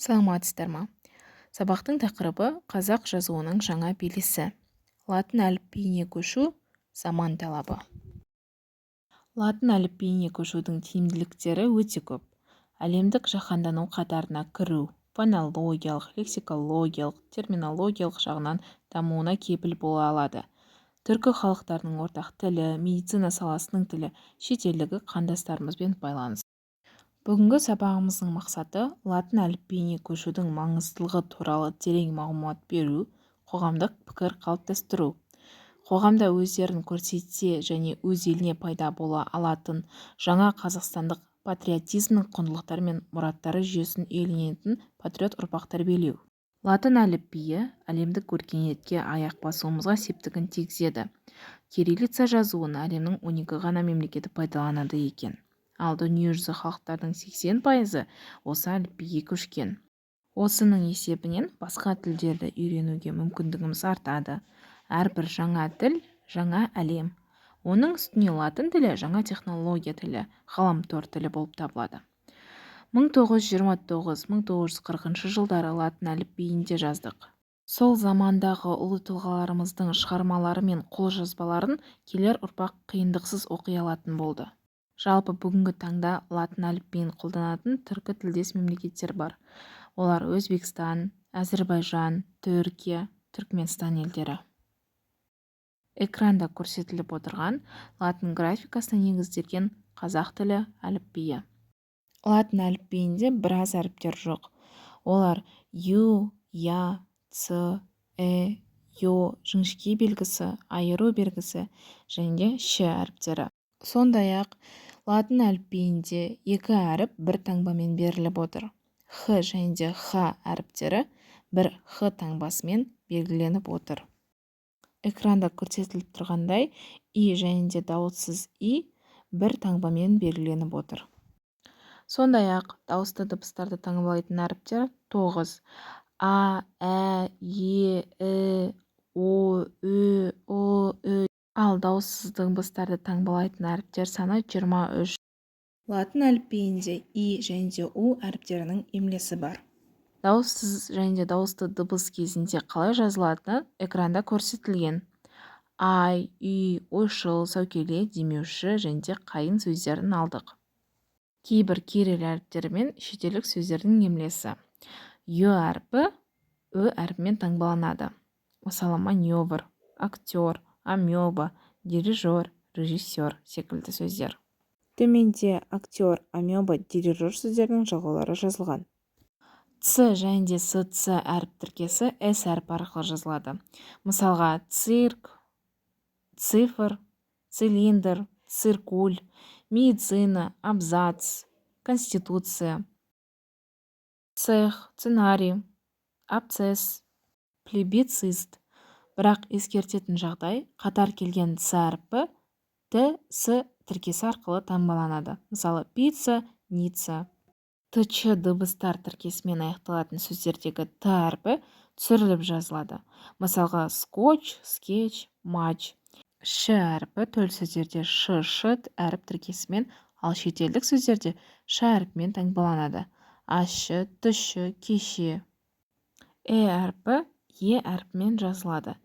Саламатсыздар ма? Сабақтың тақырыбы қазақ жазуының жаңа белесі. Латын әліпбиіне көшу заман талабы. Латын әліпбиіне көшудің тиімділіктері өте көп. Әлемдік жаһандану қатарына кіру, фонологиялық, лексикологиялық, терминологиялық жағынан дамуына кепіл бола алады. Түркі халықтарының ортақ тілі, медицина саласының тілі, шетелдегі қандастарымызбен байланыс. Бүгінгі сабағымыздың мақсаты латын әліпбиіне көшудің маңыздылығы туралы терең мағлұмат беру, қоғамдық пікір қалыптастыру. Қоғамда өздерін көрсетсе және өз еліне пайда бола алатын жаңа қазақстандық патриотизмнің құндылықтары мен мұраттары жүйесін иеленетін патриот ұрпақ тәрбиелеу. Латын әліпбиі әлемдік өркениетке аяқ басуымызға септігін тигізеді. Кириллица жазуын әлемнің 12 ғана мемлекеті пайдаланады екен. Ал дүниежүзі халықтардың 80% осы әліпбиге көшкен. Осының есебінен басқа тілдерді үйренуге мүмкіндігіміз артады. Әрбір жаңа тіл – жаңа әлем. Оның үстіне латын тілі жаңа технология тілі, ғаламтор тілі болып табылады. 1929-1940 жылдары латын әліпбиінде жаздық. Сол замандағы ұлы тұлғаларымыздың шығармалары мен қолжазбаларын келер ұрпақ қиындықсыз оқи алатын болды. Жалпы бүгінгі таңда латын әліпбиін қолданатын түркі тілдес мемлекеттер бар. Олар Өзбекстан, Әзірбайжан, Түркия, Түркменстан елдері. Экранда көрсетіліп отырған латын графикасына негізделген қазақ тілі әліпбиі. Латын әліпбиінде біраз әріптер жоқ. Олар ю, я, ц, ё, жіңішке белгісі, айыру белгісі және ш әріптері. Сондай-ақ латын әліпбиінде екі әріп бір таңбамен беріліп отыр. Х және де х әріптері бір х таңбасымен белгіленіп отыр. Экранда көрсетіліп тұрғандай, и және де дауыссыз и бір таңбамен белгіленіп отыр. Сондай-ақ дауысты дыбыстарды таңбалайтын әріптер 9. А, ә, е, о, ү, о, ү. Ал дауыссыз дыбыстарды таңбалайтын әріптер саны 23. Латын әліпбиінде и және де у әріптерінің емлесі бар. Дауыссыз және де дауысты дыбыс кезінде қалай жазылатыны экранда көрсетілген. Ай, үй, ойшыл, сәукеле, демеуші және де қайын сөздерін алдық. Кейбір кирилл әріптері мен шетелдік сөздердің емлесі. Ё әрпі Ö әрпімен таңбаланады. Мысалы, маневр, актер, амеба, дирижер, режиссер секілді сөздер. Төменде актер, амеба, дирижер сөздерінің жалғаулары жазылған. Ц және де ц әріп тіркесі с әрпі арқылы жазылады. Мысалға, цирк, цифр, цилиндр, циркуль, медицина, абзац, конституция, цех, сценарий, абцесс, плебицист. Бірақ ескертетін жағдай, қатар келген ц әрпі т, с тіркесі арқылы таңбаланады. Мысалы, пицца, ницца. ТЧ дыбыстар тіркесімен аяқталатын сөздердегі т әрпі түсіріліп жазылады. Мысалға, скотч, скетч, матч. Ш әрпі төл сөздерде ш әріп тіркесімен, ал шетелдік сөздерде ш әрпімен таңбаланады. Ащы, тұщы, кеше. Әрпі әрпімен жазылады.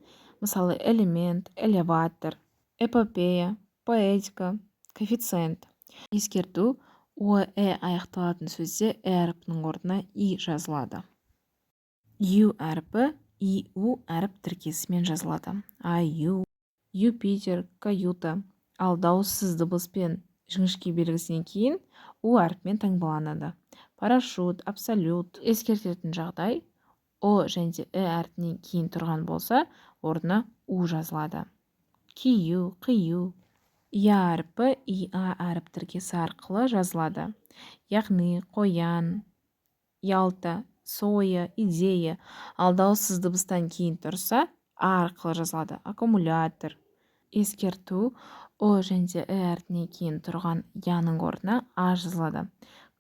Мысалы, элемент, элеватор, эпопея, поэтика, коэффициент. Ескерту, аяқталатын сөзде әрпінің орнына и жазылады. Ю әрпі у әріп тіркесімен жазылады. Аю, Юпитер, каюта. Ал дауыссыз дыбыспен жіңішке белгісінен кейін у әрпімен таңбаланады. Парашют, абсолют. Ескертетін жағдай, о және де әрпінен кейін тұрған болса, орнына у жазылады. Кию, қию. Я әрпі иа әріп тіркесі арқылы жазылады. Яғни, қоян, ялта, соя, идея. Ал дауыссыз дыбыстан кейін тұрса, а арқылы жазылады. Аккумулятор. Ескерту, о және де әрпінен кейін тұрған яның орнына а жазылады.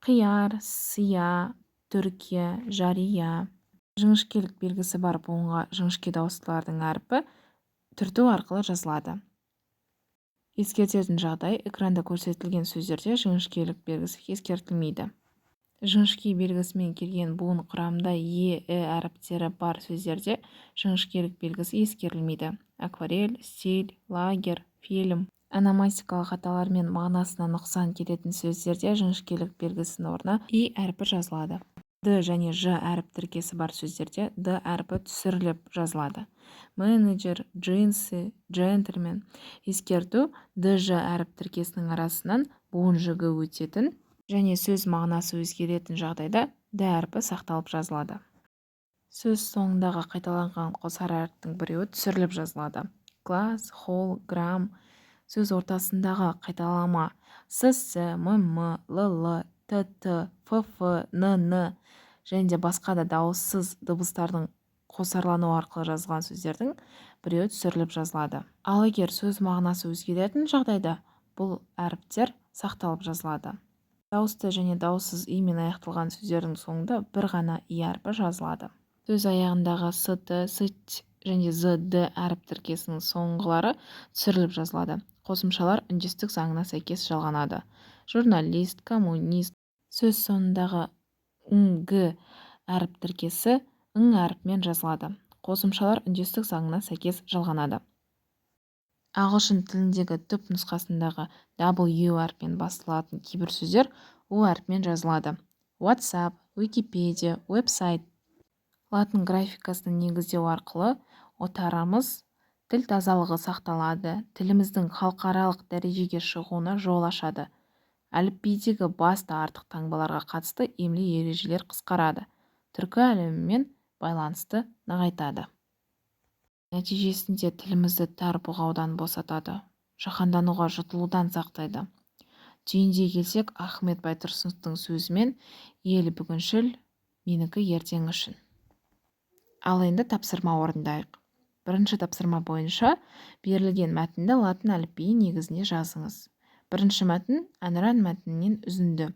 Қияр, сия, түркия, жария. Жіңішкелік белгісі бар буынға жіңішке дауыстылардың әрпі түрту арқылы жазылады. Ескертетін жағдай, экранда көрсетілген сөздерде жіңішкелік белгісі ескертілмейді. Жіңішке белгісімен келген буын құрамында әріптері бар сөздерде жіңішкелік белгісі ескерілмейді. Акварель, стиль, лагерь, фильм. Ономастикалық аталармен мағынасына нұқсан келетін сөздерде жіңішкелік белгісінің орнына әрпі жазылады. Д және Ж әріп тіркесі бар сөздерде Д әрпі түсіріліп жазылады. Менеджер, джинсы, джентльмен. Ескерту: Д, Ж әріп тіркесінің арасынан буын жігі өтетін және сөз мағынасы өзгеретін жағдайда Д әрпі сақталып жазылады. Сөз соңындағы қайталанған қосар әріптің біреуі түсіріліп жазылады. Класс, холл, грамм. Сөз ортасындағы қайталама СС, ММ, ЛЛ, ТТ, ФФ, НН және де басқа да дауыссыз дыбыстардың қосарлану арқылы жазылған сөздердің біреуі түсіріліп жазылады. Ал егер сөз мағынасы өзгеретін жағдайда бұл әріптер сақталып жазылады. Дауысты және дауыссыз имен аяқталған сөздердің соңында бір ғана и әрпі жазылады. Сөз аяғындағы СТ, СТ және ЗД әріп тіркесінің соңғылары түсіріліп жазылады. Қосымшалар үндестік заңына сәйкес жалғанады. Журналист, коммунист. Сөз соңындағы г әріп тіркесі әріпімен жазылады. Қосымшалар үндестік заңына сәйкес жалғанады. Ағылшын тіліндегі түп нұсқасындағы W әріпімен басталатын кейбір сөздер O әріпімен жазылады. WhatsApp, Wikipedia, веб-сайт. Латын графикасының негіздеу арқылы отарымыз тіл тазалығы сақталады, тіліміздің халықаралық дәрежеге шығуына жол ашады. Әліпбидегі басты артық таңбаларға қатысты емле ережелер қысқарады. Түркі әлемімен байланысты нығайтады. Нәтижесінде тілімізді тар бұғаудан босатады, жаһандануға жұтылудан сақтайды. Түйіндей келсек, Ахмет Байтұрсыновтың сөзімен ел бүгіншіл, менікі ертең үшін. Ал енді тапсырма орындайық. Бірінші тапсырма бойынша берілген мәтінді латын әліпбиі негізінде жазыңыз. Бірінші мәтін Әнұран мәтінінен үзінді.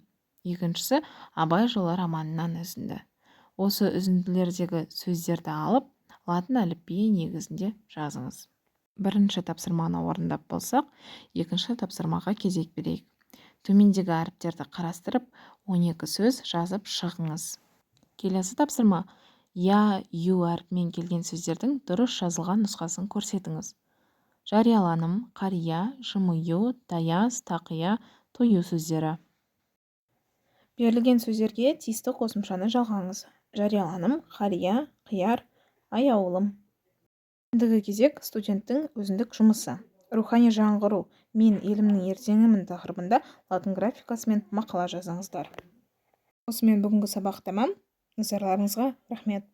Екіншісі Абай жолы романынан үзінді. Осы үзінділердегі сөздерді алып, латын әліпбиі негізінде жазыңыз. Бірінші тапсырманы орындап болсақ, екінші тапсырмаға кезек берейік. Төмендегі әріптерді қарастырып, 12 сөз жазып шығыңыз. Келесі тапсырма: я, ю әріпімен келген сөздердің дұрыс жазылған нұсқасын көрсетіңіз. Жарияланым, қария, жымию, таяз, тақия, тою сөздері. Берілген сөздерге тиісті қосымшаны жалғаңыз. Жарияланым, қария, қияр, аяулым. Ендігі кезек студенттің өзіндік жұмысы. Рухани жаңғыру, мен елімнің ертеңімін тақырыбында латын графикасымен мақала жазыңыздар. Осымен бүгінгі сабақ тәмам. Назарларыңызға рахмет.